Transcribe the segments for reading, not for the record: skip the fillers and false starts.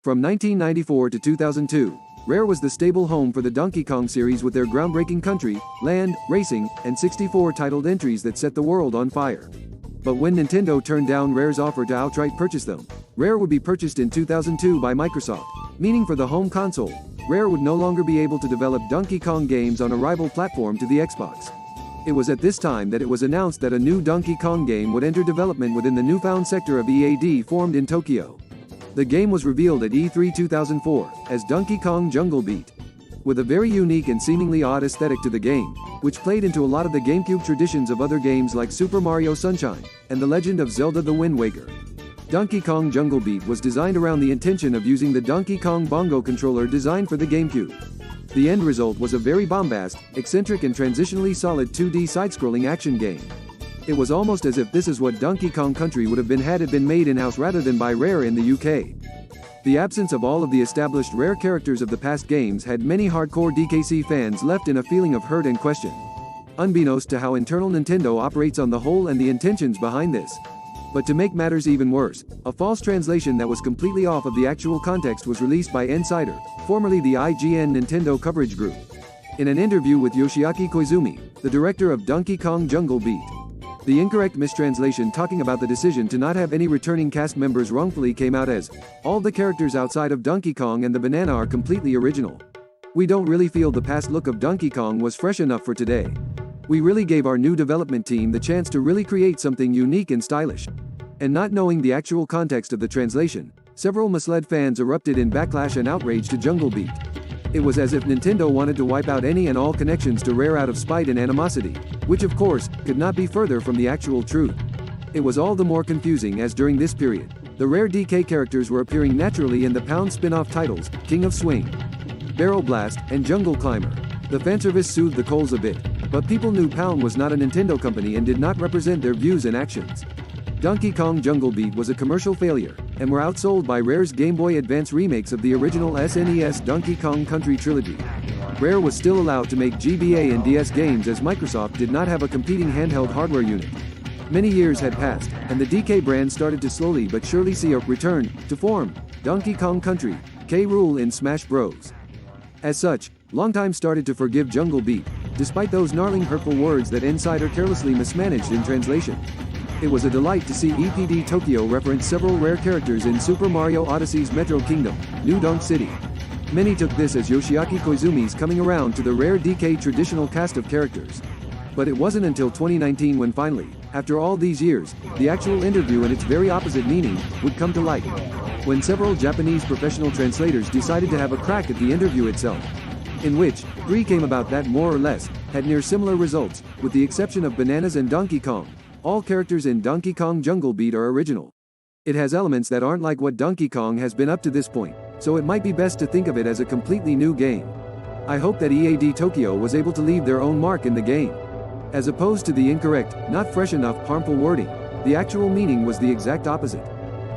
From 1994 to 2002, Rare was the stable home for the Donkey Kong series with their groundbreaking country, land, racing, and 64 titled entries that set the world on fire. But when Nintendo turned down Rare's offer to outright purchase them, Rare would be purchased in 2002 by Microsoft, meaning for the home console, Rare would no longer be able to develop Donkey Kong games on a rival platform to the Xbox. It was at this time that it was announced that a new Donkey Kong game would enter development within the newfound sector of EAD formed in Tokyo. The game was revealed at E3 2004 as Donkey Kong Jungle Beat. With a very unique and seemingly odd aesthetic to the game, which played into a lot of the GameCube traditions of other games like Super Mario Sunshine and The Legend of Zelda: The Wind Waker. Donkey Kong Jungle Beat was designed around the intention of using the Donkey Kong Bongo controller designed for the GameCube. The end result was a very bombastic, eccentric and transitionally solid 2D side-scrolling action game. It was almost as if this is what Donkey Kong Country would have been had it been made in-house rather than by Rare in the UK. The absence of all of the established Rare characters of the past games had many hardcore DKC fans left in a feeling of hurt and question. Unbeknownst to how internal Nintendo operates on the whole and the intentions behind this. But to make matters even worse, a false translation that was completely off of the actual context was released by Insider, formerly the IGN Nintendo coverage group. In an interview with Yoshiaki Koizumi, the director of Donkey Kong Jungle Beat, the incorrect mistranslation talking about the decision to not have any returning cast members wrongfully came out as, all the characters outside of Donkey Kong and the banana are completely original. We don't really feel the past look of Donkey Kong was fresh enough for today. We really gave our new development team the chance to really create something unique and stylish. And not knowing the actual context of the translation, several misled fans erupted in backlash and outrage to Jungle Beat. It was as if Nintendo wanted to wipe out any and all connections to Rare out of spite and animosity, which of course, could not be further from the actual truth. It was all the more confusing as during this period, the Rare DK characters were appearing naturally in the Pound spin-off titles, King of Swing, Barrel Blast, and Jungle Climber. The fanservice soothed the coals a bit, but people knew Pound was not a Nintendo company and did not represent their views and actions. Donkey Kong Jungle Beat was a commercial failure, and were outsold by Rare's Game Boy Advance remakes of the original SNES Donkey Kong Country trilogy. Rare was still allowed to make GBA and DS games as Microsoft did not have a competing handheld hardware unit. Many years had passed, and the DK brand started to slowly but surely see a return to form, Donkey Kong Country, K. Rool in Smash Bros. As such, Longtime started to forgive Jungle Beat, despite those gnarling hurtful words that Insider carelessly mismanaged in translation. It was a delight to see EPD Tokyo reference several Rare characters in Super Mario Odyssey's Metro Kingdom, New Donk City. Many took this as Yoshiaki Koizumi's coming around to the Rare DK traditional cast of characters. But it wasn't until 2019 when finally, after all these years, the actual interview and its very opposite meaning would come to light. When several Japanese professional translators decided to have a crack at the interview itself. In which, 3 came about that more or less, had near similar results, with the exception of Bananas and Donkey Kong. All characters in Donkey Kong Jungle Beat are original. It has elements that aren't like what Donkey Kong has been up to this point, so it might be best to think of it as a completely new game. I hope that EAD Tokyo was able to leave their own mark in the game. As opposed to the incorrect, not fresh enough, harmful wording, the actual meaning was the exact opposite.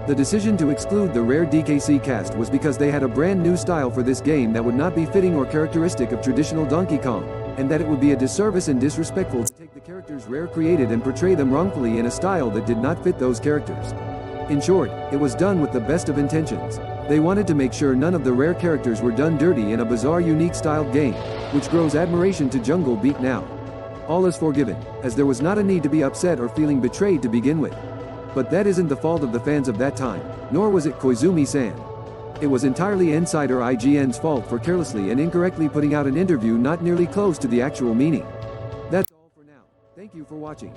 The decision to exclude the Rare DKC cast was because they had a brand new style for this game that would not be fitting or characteristic of traditional Donkey Kong, and that it would be a disservice and disrespectful to take the characters Rare created and portray them wrongfully in a style that did not fit those characters. In short, it was done with the best of intentions. They wanted to make sure none of the Rare characters were done dirty in a bizarre unique styled game, which grows admiration to Jungle Beat now. All is forgiven, as there was not a need to be upset or feeling betrayed to begin with. But that isn't the fault of the fans of that time, nor was it Koizumi-san. It was entirely Insider IGN's fault for carelessly and incorrectly putting out an interview not nearly close to the actual meaning. That's all for now. Thank you for watching.